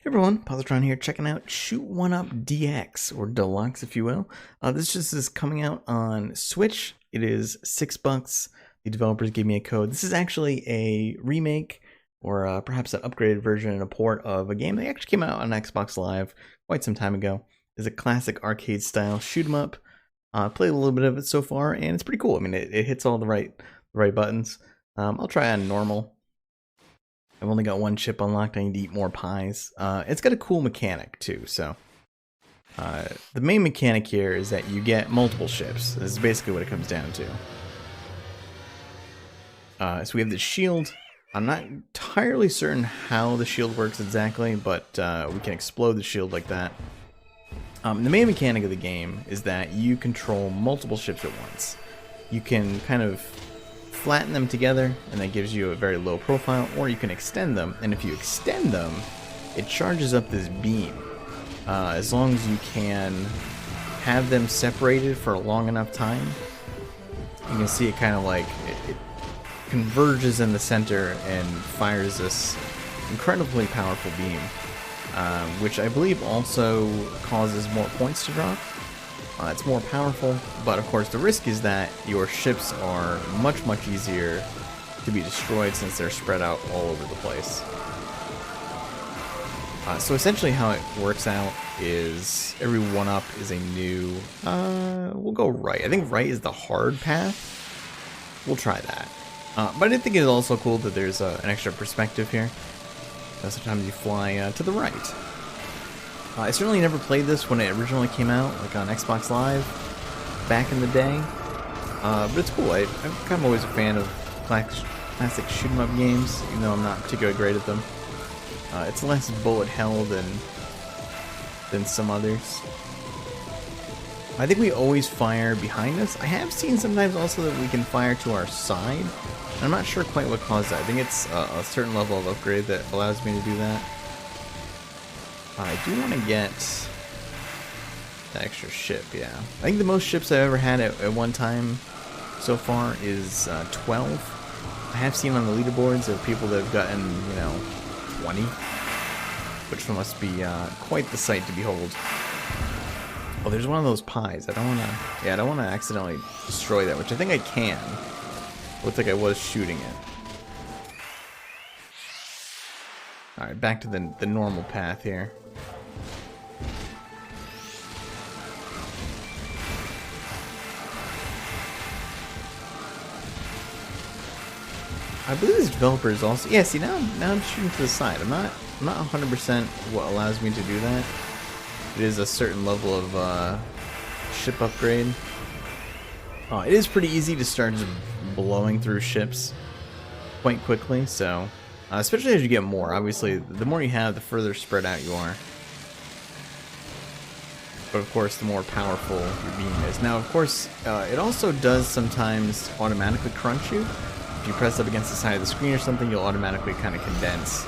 Hey everyone, Positron here, checking out Shoot One Up DX, or Deluxe if you will. This just is coming out on Switch. It is $6. The developers gave me a code. This is actually a remake, or perhaps an upgraded version and a port of a game that actually came out on Xbox Live quite some time ago. It's a classic arcade style shoot 'em up. Played a little bit of it so far, and it's pretty cool. I mean, it hits all the right buttons. I'll try on normal. I've only got one chip unlocked. I need to eat more pies. It's got a cool mechanic too. So the main mechanic here is that you get multiple ships. This is basically what it comes down to. So we have the shield. I'm not entirely certain how the shield works exactly, but we can explode the shield like that. The main mechanic of the game is that you control multiple ships at once. You can kind of flatten them together, and that gives you a very low profile, or you can extend them, and if you extend them, it charges up this beam. As long as you can have them separated for a long enough time, you can see it kind of like it converges in the center and fires this incredibly powerful beam, which I believe also causes more points to drop. It's more powerful, but of course the risk is that your ships are much easier to be destroyed since they're spread out all over the place. So essentially how it works out is every 1-up is a new, we'll go right. I think right is the hard path. We'll try that. But I think it is also cool that there's an extra perspective here. Sometimes you fly to the right. I certainly never played this when it originally came out, like on Xbox Live, back in the day. But it's cool. I'm kind of always a fan of classic shoot 'em up games, even though I'm not particularly great at them. It's less bullet hell than some others. I think we always fire behind us. I have seen sometimes also that we can fire to our side. I'm not sure quite what caused that. I think it's a certain level of upgrade that allows me to do that. I do want to get the extra ship, yeah. I think the most ships I've ever had at one time so far is 12. I have seen on the leaderboards of people that have gotten, 20, which must be quite the sight to behold. Oh, there's one of those pies. I don't want to accidentally destroy that, which I think I can. Looks like I was shooting it. Alright, back to the normal path here. I believe this developer is also... Yeah, see, now I'm shooting to the side. I'm not 100% what allows me to do that. It is a certain level of ship upgrade. It is pretty easy to start just blowing through ships quite quickly, so... especially as you get more. Obviously, the more you have, the further spread out you are. But of course, the more powerful your beam is. Now, of course, it also does sometimes automatically crunch you. If you press up against the side of the screen or something, you'll automatically kind of condense.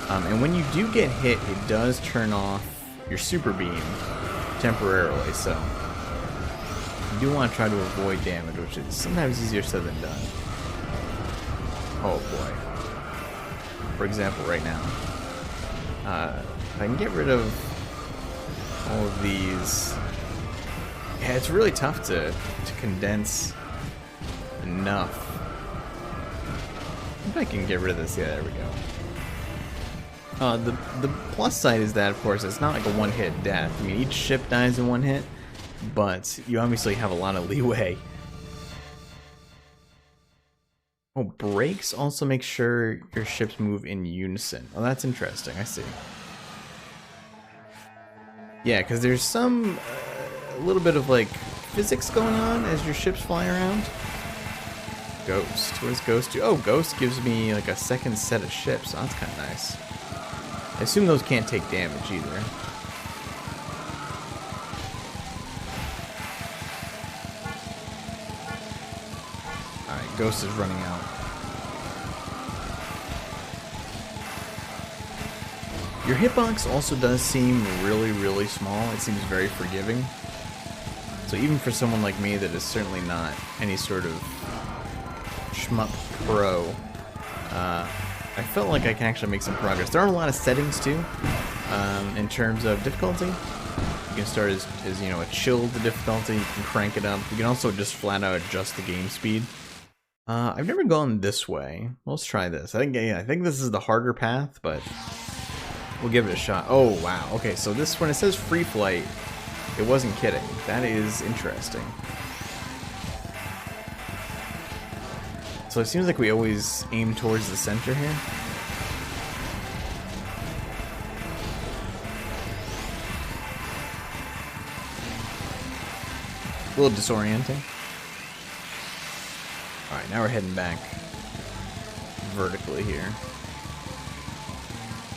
And when you do get hit, it does turn off your super beam temporarily, so you do want to try to avoid damage, which is sometimes easier said than done. Oh boy. For example, right now, if I can get rid of all of these, yeah, it's really tough to condense enough. If I can get rid of this, yeah, there we go. The plus side is that, of course, it's not like a one-hit death. I mean, each ship dies in one hit, but you obviously have a lot of leeway. Oh, brakes also make sure your ships move in unison. Oh, that's interesting. I see. Yeah, because there's some a little bit of like physics going on as your ships fly around. Ghost. What does Ghost do? Oh, Ghost gives me like a second set of ships. Oh, that's kind of nice. I assume those can't take damage either. Alright, Ghost is running out. Your hitbox also does seem really small. It seems very forgiving. So even for someone like me that is certainly not any sort of shmup pro, I felt like I can actually make some progress. There are a lot of settings too. in terms of difficulty. You can start as you know, a chilled difficulty. You can crank it up. You can also just flat out adjust the game speed. I've never gone this way. Let's try this. I think this is the harder path, but we'll give it a shot. Oh wow. Okay, so this, when it says free flight, it wasn't kidding. That is interesting. So it seems like we always aim towards the center here. A little disorienting. Alright, now we're heading back vertically here.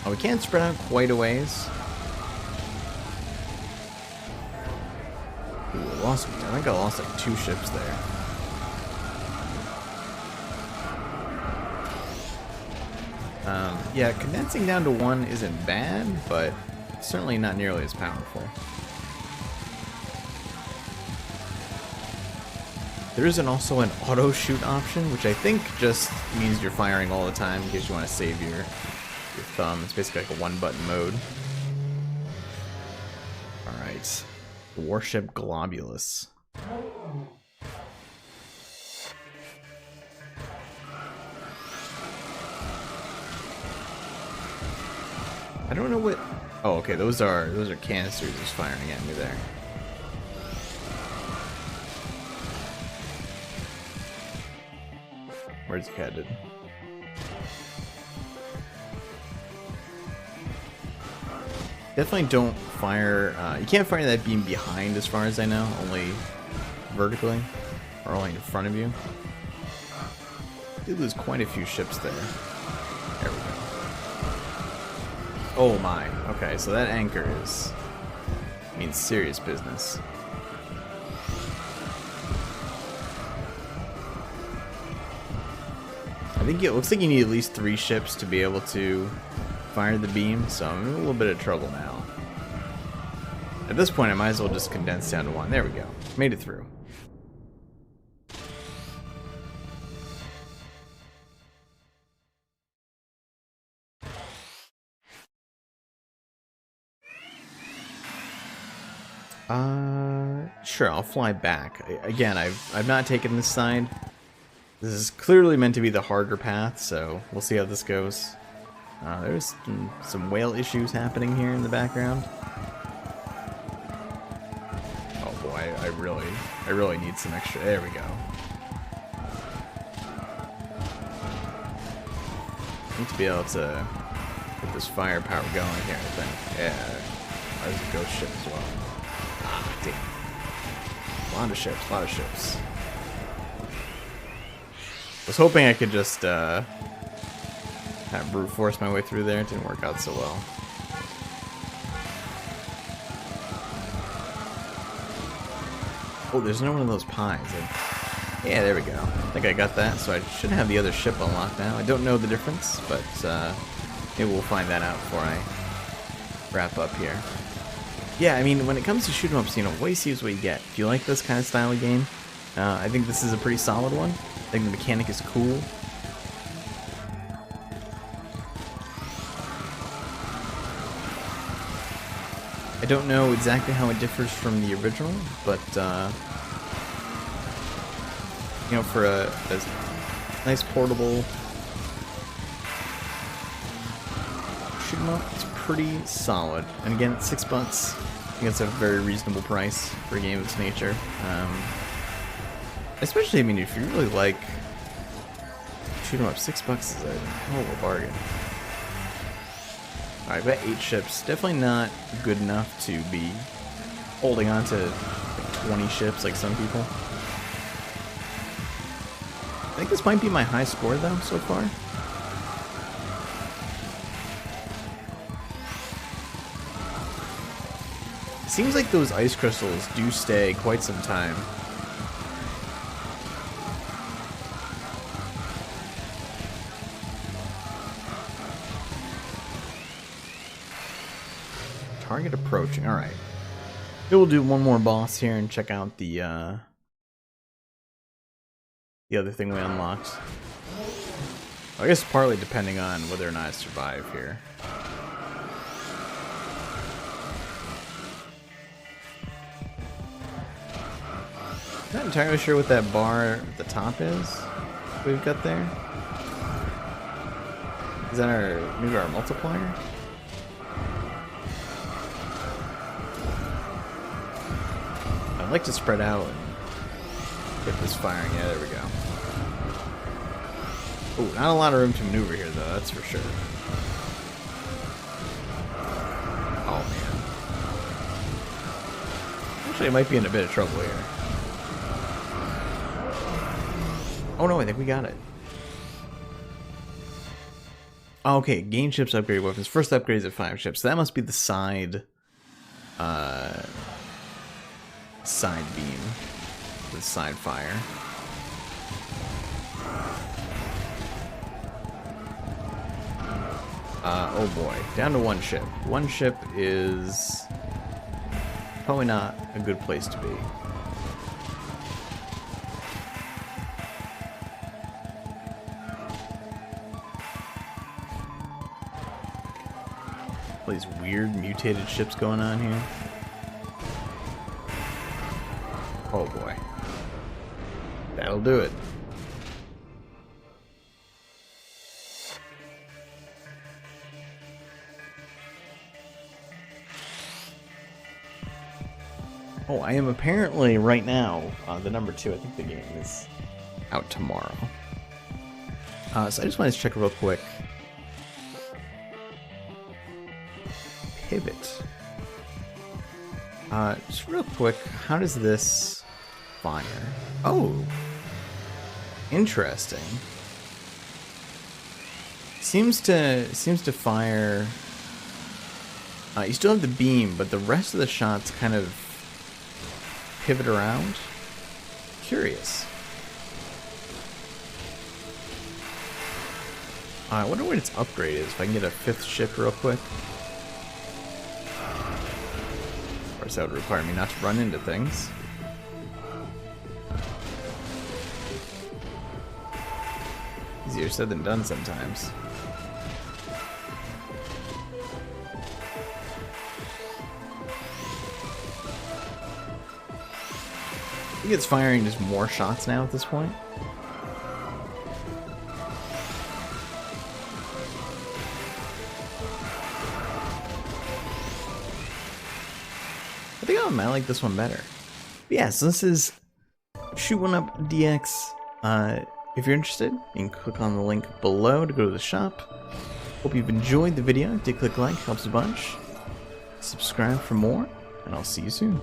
Oh, we can't spread out quite a ways. Ooh, I think I lost like 2 ships there. Yeah, condensing down to 1 isn't bad, but certainly not nearly as powerful. There isn't also an auto shoot option, which I think just means you're firing all the time in case you want to save your thumb. It's basically like a 1-button mode. Alright. Warship Globulus. I don't know what... Oh, okay, those are canisters just firing at me there. Where's he headed? Definitely don't fire... you can't fire that beam behind as far as I know, only vertically, or only in front of you. You lose quite a few ships there. There we go. Oh my. Okay, so that anchor means serious business. I think it looks like you need at least 3 ships to be able to fire the beam, so I'm in a little bit of trouble now. At this point, I might as well just condense down to 1. There we go. Made it through. Sure, I'll fly back. Again, I've not taken this side. This is clearly meant to be the harder path, so we'll see how this goes. There's some whale issues happening here in the background. Oh boy, I really need some extra. There we go. Need to be able to get this firepower going here, I think. Yeah, there's a ghost ship as well. Ah, damn. A lot of ships, a lot of ships. Was hoping I could just kind of brute force my way through there. It didn't work out so well. Oh, there's no one of those pies. Yeah, there we go. I think I got that, so I should have the other ship unlocked now. I don't know the difference, but maybe we'll find that out before I wrap up here. Yeah, I mean, when it comes to shoot 'em ups, you know, what you see is what you get. If you like this kind of style of game, I think this is a pretty solid one. I think the mechanic is cool. I don't know exactly how it differs from the original, but you know, for a nice portable shoot 'em up, it's pretty solid. And again, it's $6. I think it's a very reasonable price for a game of this nature. Especially, I mean, if you really like shoot 'em up, $6 is a hell of a bargain. Alright, I've got 8 ships. Definitely not good enough to be holding on to like 20 ships like some people. I think this might be my high score though so far. It seems like those ice crystals do stay quite some time. Target approaching. Alright. We'll do one more boss here and check out the other thing we unlocked. I guess partly depending on whether or not I survive here. Not entirely sure what that bar at the top is we've got there. Is that maybe our multiplier? I'd like to spread out and get this firing. Yeah, there we go. Oh, not a lot of room to maneuver here, though, that's for sure. Oh, man. Actually, I might be in a bit of trouble here. Oh, no, I think we got it. Okay, gain ships, upgrade weapons. First upgrade is at 5 ships. So that must be the side beam. The side fire. Oh boy, down to 1 ship. 1 ship is probably not a good place to be. All these weird mutated ships going on here. Oh boy. That'll do it. Oh, I am apparently right now the number 2. I think the game is out tomorrow. So I just wanted to check real quick. Pivot. Just real quick, how does this fire? Oh, interesting. Seems to fire. You still have the beam, but the rest of the shots kind of pivot around. Curious. I wonder what its upgrade is. If I can get a 5th ship real quick. Of course, that would require me not to run into things. Easier said than done sometimes. I think it's firing just more shots now at this point. I think I might like this one better. But yeah, so this is Shoot 1 Up DX. If you're interested, you can click on the link below to go to the shop. Hope you've enjoyed the video. Click like, helps a bunch. Subscribe for more, and I'll see you soon.